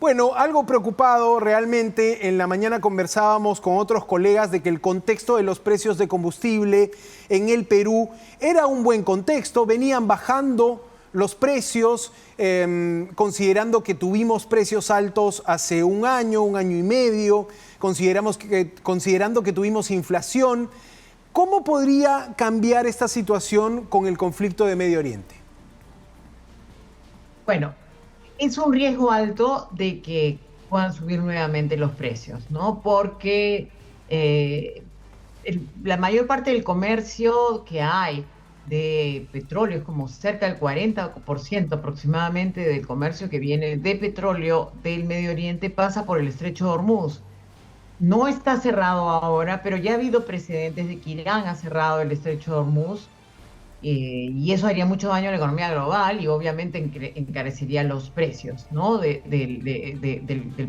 Bueno, algo preocupado realmente. En la mañana conversábamos con otros colegas de que el contexto de los precios de combustible en el Perú era un buen contexto. Venían bajando los precios, considerando que tuvimos precios altos hace un año y medio, considerando que tuvimos inflación. ¿Cómo podría cambiar esta situación con el conflicto de Medio Oriente? Bueno, es un riesgo alto de que puedan subir nuevamente los precios, ¿no? Porque la mayor parte del comercio que hay de petróleo, es como cerca del 40% aproximadamente del comercio que viene de petróleo del Medio Oriente, pasa por el Estrecho de Hormuz. No está cerrado ahora, pero ya ha habido precedentes de que Irán ha cerrado el Estrecho de Hormuz, y eso haría mucho daño a la economía global y obviamente encarecería los precios, ¿no? Del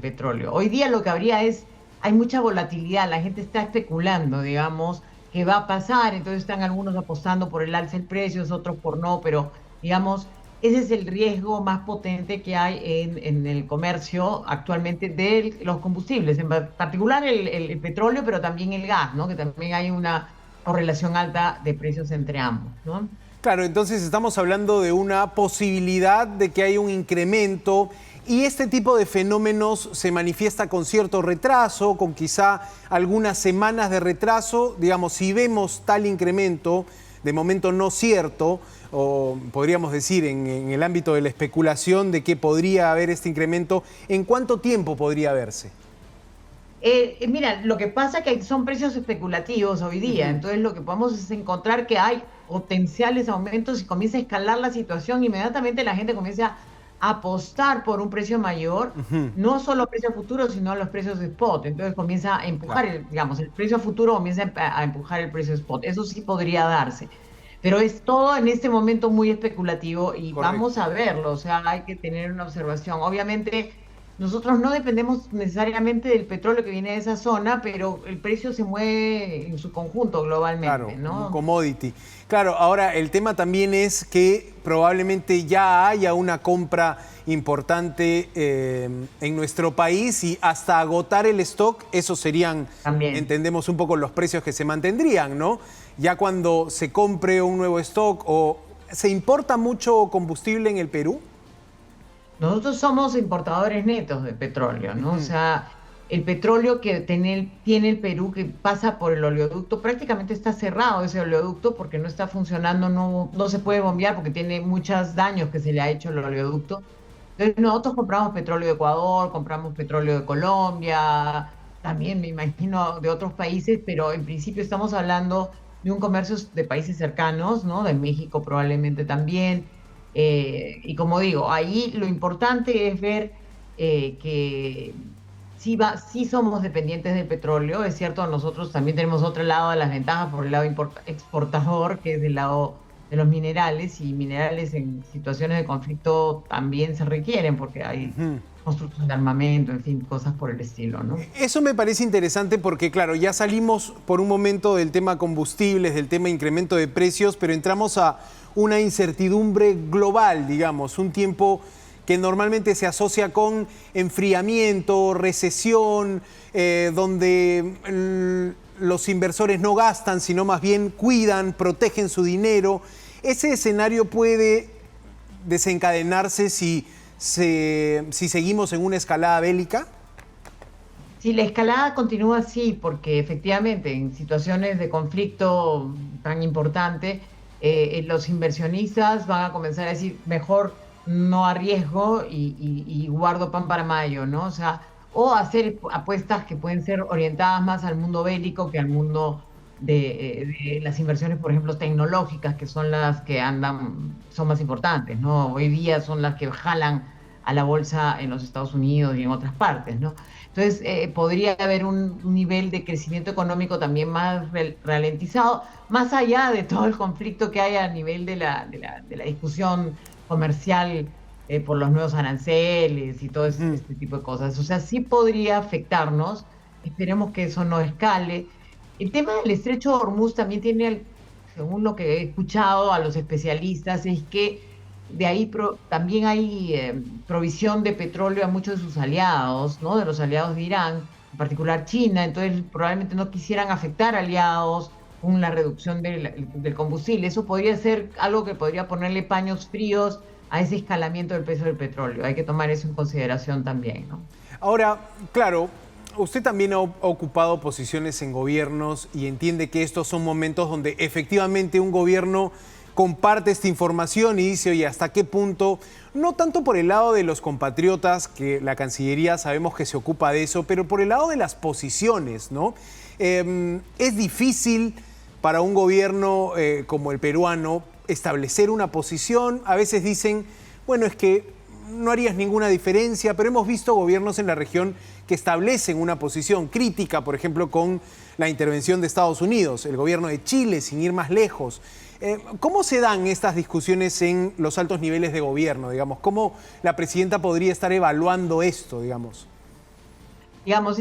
petróleo. Hoy día lo que habría hay mucha volatilidad, la gente está especulando, digamos, qué va a pasar, entonces están algunos apostando por el alza del precio, otros por no, pero digamos, ese es el riesgo más potente que hay en el comercio actualmente de los combustibles, en particular el petróleo, pero también el gas, ¿no? Que también hay una correlación alta de precios entre ambos, ¿no? Claro, entonces estamos hablando de una posibilidad de que haya un incremento y este tipo de fenómenos se manifiesta con cierto retraso, con quizá algunas semanas de retraso. Digamos, si vemos tal incremento, de momento no cierto, o podríamos decir en el ámbito de la especulación de que podría haber este incremento, ¿en cuánto tiempo podría verse? Mira, lo que pasa es que son precios especulativos hoy día, entonces lo que podemos es encontrar que hay potenciales aumentos y comienza a escalar la situación, inmediatamente la gente comienza a apostar por un precio mayor, no solo a precios futuros, sino a los precios de spot, entonces comienza a empujar, Claro. digamos, el precio futuro comienza a empujar el precio de spot, eso sí podría darse, pero es todo en este momento muy especulativo y vamos Correcto. a verlo, o sea, hay que tener una observación, obviamente. Nosotros no dependemos necesariamente del petróleo que viene de esa zona, pero el precio se mueve en su conjunto globalmente, Claro, un ¿no? commodity. Claro, ahora el tema también es que probablemente ya haya una compra importante en nuestro país y hasta agotar el stock, esos serían, También. entendemos un poco los precios que se mantendrían, ¿no? Ya cuando se compre un nuevo stock o se importa mucho combustible en el Perú. Nosotros somos importadores netos de petróleo, ¿no? O Ujú. sea, el petróleo que tiene el Perú, que pasa por el oleoducto, prácticamente está cerrado ese oleoducto porque no está funcionando, no se puede bombear porque tiene muchos daños que se le ha hecho al oleoducto. Entonces nosotros compramos petróleo de Ecuador, compramos petróleo de Colombia, también me imagino de otros países, pero en principio estamos hablando de un comercio de países cercanos, ¿no? De México probablemente también. Y como digo, ahí lo importante es ver que sí somos dependientes del petróleo, es cierto, nosotros también tenemos otro lado de las ventajas por el lado exportador, que es del lado de los minerales, y minerales en situaciones de conflicto también se requieren porque hay construcción de armamento, en fin, cosas por el estilo, ¿no? Eso me parece interesante porque, claro, ya salimos por un momento del tema combustibles, del tema incremento de precios, pero entramos a una incertidumbre global, digamos, un tiempo que normalmente se asocia con enfriamiento, recesión, donde los inversores no gastan, sino más bien cuidan, protegen su dinero. Ese escenario puede desencadenarse si seguimos en una escalada bélica. Si la escalada continúa así, porque efectivamente en situaciones de conflicto tan importante, los inversionistas van a comenzar a decir, mejor no arriesgo y guardo pan para mayo, ¿no? O sea, o hacer apuestas que pueden ser orientadas más al mundo bélico que al mundo de las inversiones, por ejemplo, tecnológicas, que son las que son más importantes, ¿no? Hoy día son las que jalan a la bolsa en los Estados Unidos y en otras partes, ¿no? Entonces, podría haber un nivel de crecimiento económico también más ralentizado, más allá de todo el conflicto que hay a nivel de la discusión comercial por los nuevos aranceles y todo este tipo de cosas. O sea, sí podría afectarnos, esperemos que eso no escale. El tema del estrecho de Hormuz también tiene, según lo que he escuchado a los especialistas, es que de ahí también hay provisión de petróleo a muchos de sus aliados, ¿no? De los aliados de Irán, en particular China, entonces probablemente no quisieran afectar aliados con la reducción del combustible. Eso podría ser algo que podría ponerle paños fríos a ese escalamiento del precio del petróleo. Hay que tomar eso en consideración también, ¿no? Ahora, claro, usted también ha ocupado posiciones en gobiernos y entiende que estos son momentos donde efectivamente un gobierno comparte esta información y dice, oye, ¿hasta qué punto? No tanto por el lado de los compatriotas, que la Cancillería sabemos que se ocupa de eso, pero por el lado de las posiciones, ¿no? Es difícil para un gobierno como el peruano establecer una posición. A veces dicen, bueno, es que no harías ninguna diferencia, pero hemos visto gobiernos en la región que establecen una posición crítica, por ejemplo, con la intervención de Estados Unidos, el gobierno de Chile, sin ir más lejos. ¿Cómo se dan estas discusiones en los altos niveles de gobierno, digamos? ¿Cómo la presidenta podría estar evaluando esto, digamos? Digamos,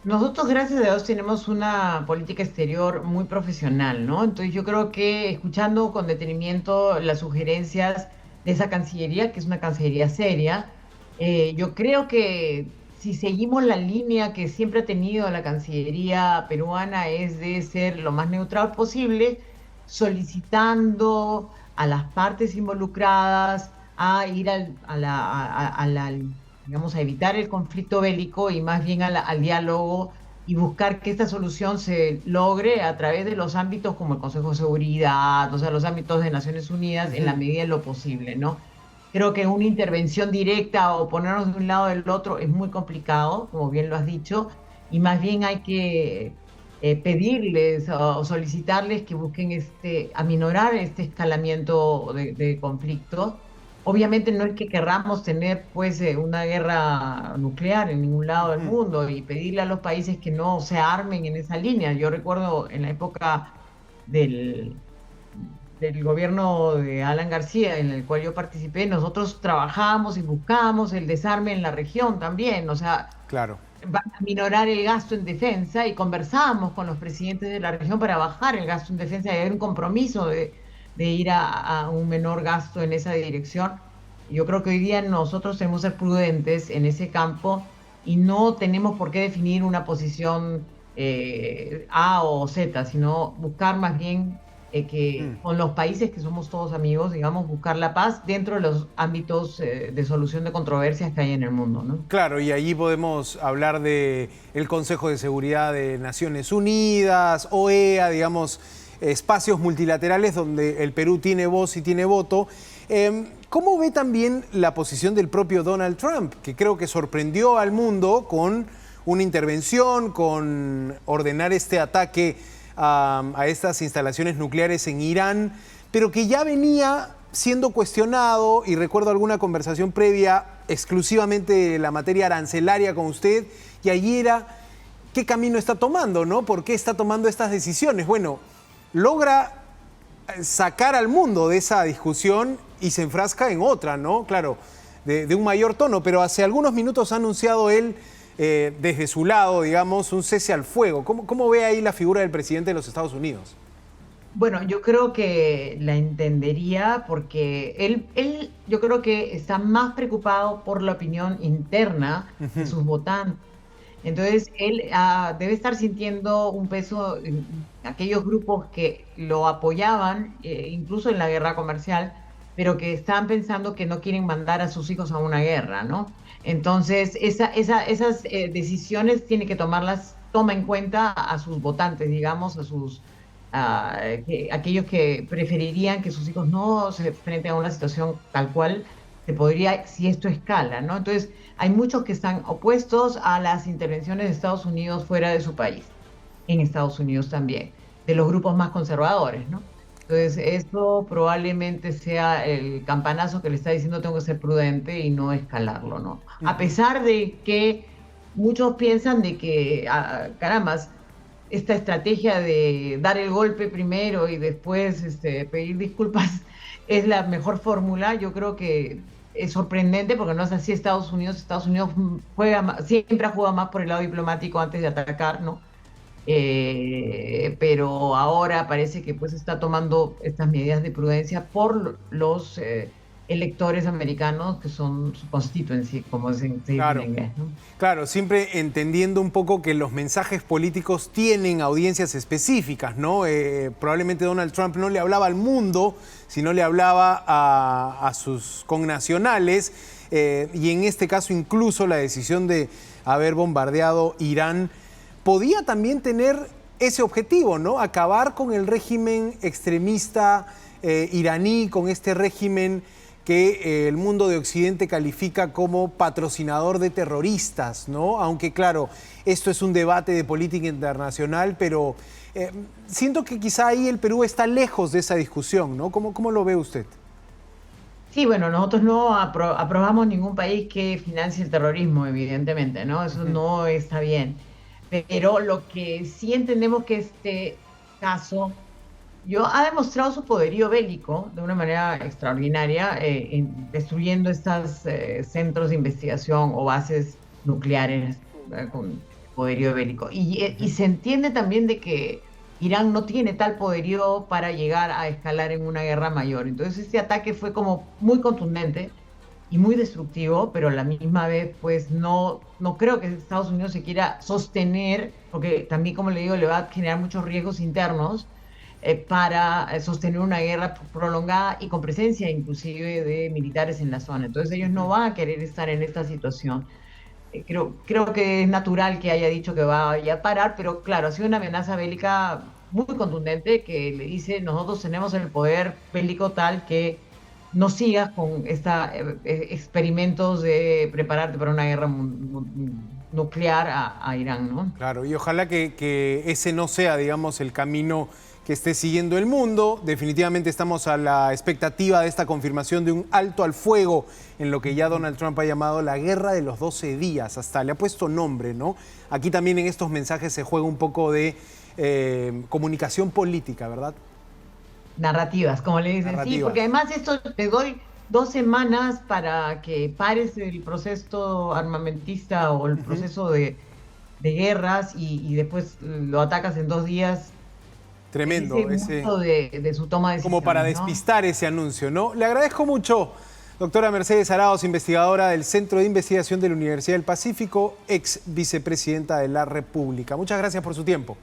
nosotros, gracias a Dios, tenemos una política exterior muy profesional, ¿no? Entonces yo creo que escuchando con detenimiento las sugerencias de esa Cancillería, que es una Cancillería seria, yo creo que si seguimos la línea que siempre ha tenido la Cancillería peruana, es de ser lo más neutral posible, solicitando a las partes involucradas a ir digamos, a evitar el conflicto bélico y más bien al diálogo y buscar que esta solución se logre a través de los ámbitos como el Consejo de Seguridad, o sea, los ámbitos de Naciones Unidas en la medida de lo posible, ¿no? Creo que una intervención directa o ponernos de un lado o del otro es muy complicado, como bien lo has dicho, y más bien hay que pedirles o solicitarles que busquen aminorar este escalamiento de conflictos. Obviamente no es que querramos tener pues una guerra nuclear en ningún lado del mundo y pedirle a los países que no se armen en esa línea. Yo recuerdo en la época del, del gobierno de Alan García, en el cual yo participé, nosotros trabajamos y buscamos el desarme en la región también, o sea, Claro. van a minorar el gasto en defensa y conversamos con los presidentes de la región para bajar el gasto en defensa y hay un compromiso de ir a un menor gasto en esa dirección. Yo creo que hoy día nosotros tenemos que ser prudentes en ese campo y no tenemos por qué definir una posición A o Z, sino buscar más bien que con los países que somos todos amigos, digamos, buscar la paz dentro de los ámbitos de solución de controversias que hay en el mundo, ¿no? Claro, y allí podemos hablar de el Consejo de Seguridad de Naciones Unidas, OEA, digamos, espacios multilaterales donde el Perú tiene voz y tiene voto. ¿Cómo ve también la posición del propio Donald Trump, que creo que sorprendió al mundo con una intervención, con ordenar este ataque a estas instalaciones nucleares en Irán, pero que ya venía siendo cuestionado, y recuerdo alguna conversación previa exclusivamente de la materia arancelaria con usted, y allí era, ¿qué camino está tomando, no? ¿Por qué está tomando estas decisiones? Bueno, logra sacar al mundo de esa discusión y se enfrasca en otra, ¿no? Claro, de un mayor tono, pero hace algunos minutos ha anunciado él, desde su lado, digamos, un cese al fuego. ¿Cómo ve ahí la figura del presidente de los Estados Unidos? Bueno, yo creo que la entendería porque yo creo que está más preocupado por la opinión interna de sus votantes. Entonces, él debe estar sintiendo un peso en aquellos grupos que lo apoyaban, incluso en la guerra comercial, pero que están pensando que no quieren mandar a sus hijos a una guerra, ¿no? Entonces, esas decisiones tiene que toma en cuenta a sus votantes, digamos, aquellos que preferirían que sus hijos no se enfrenten a una situación tal cual se podría, si esto escala, ¿no? Entonces, hay muchos que están opuestos a las intervenciones de Estados Unidos fuera de su país, en Estados Unidos también, de los grupos más conservadores, ¿no? Entonces, esto probablemente sea el campanazo que le está diciendo tengo que ser prudente y no escalarlo, ¿no? A pesar de que muchos piensan de que, caramba, esta estrategia de dar el golpe primero y después pedir disculpas es la mejor fórmula. Yo creo que es sorprendente porque no es así Estados Unidos. Estados Unidos siempre ha jugado más por el lado diplomático antes de atacar, ¿no? Pero ahora parece que pues está tomando estas medidas de prudencia por los electores americanos que son su constituency, como se dice en Claro. inglés, ¿no? Claro, siempre entendiendo un poco que los mensajes políticos tienen audiencias específicas, ¿no? Probablemente Donald Trump no le hablaba al mundo, sino le hablaba a sus connacionales, y en este caso incluso la decisión de haber bombardeado Irán podía también tener ese objetivo, ¿no? Acabar con el régimen extremista iraní, con este régimen que el mundo de Occidente califica como patrocinador de terroristas, ¿no? Aunque claro, esto es un debate de política internacional, pero siento que quizá ahí el Perú está lejos de esa discusión, ¿no? ¿Cómo lo ve usted? Sí, bueno, nosotros no aprobamos ningún país que financie el terrorismo, evidentemente, ¿no? Eso Ujú. no está bien. Pero lo que sí entendemos que este caso ha demostrado su poderío bélico de una manera extraordinaria, destruyendo estos centros de investigación o bases nucleares con poderío bélico. Y se entiende también de que Irán no tiene tal poderío para llegar a escalar en una guerra mayor. Entonces este ataque fue como muy contundente y muy destructivo, pero a la misma vez, pues no creo que Estados Unidos se quiera sostener, porque también, como le digo, le va a generar muchos riesgos internos para sostener una guerra prolongada y con presencia inclusive de militares en la zona. Entonces ellos no van a querer estar en esta situación. Creo que es natural que haya dicho que vaya a parar, pero claro, ha sido una amenaza bélica muy contundente que le dice, nosotros tenemos el poder bélico tal que no sigas con esta experimentos de prepararte para una guerra nuclear a Irán, ¿no? Claro, y ojalá que ese no sea, digamos, el camino que esté siguiendo el mundo. Definitivamente estamos a la expectativa de esta confirmación de un alto al fuego en lo que ya Donald Trump ha llamado la guerra de los 12 días. Hasta le ha puesto nombre, ¿no? Aquí también en estos mensajes se juega un poco de comunicación política, ¿verdad? Narrativas, como le dicen, sí, porque Narrativas. además esto te doy 2 semanas para que pares el proceso armamentista o el Ujú. proceso de guerras y después lo atacas en 2 días. Dice Tremendo, ese, mucho de su toma de como para decisiones, ¿no? despistar ese anuncio, ¿no? Le agradezco mucho, doctora Mercedes Araos, investigadora del Centro de Investigación de la Universidad del Pacífico, ex vicepresidenta de la República. Muchas gracias por su tiempo.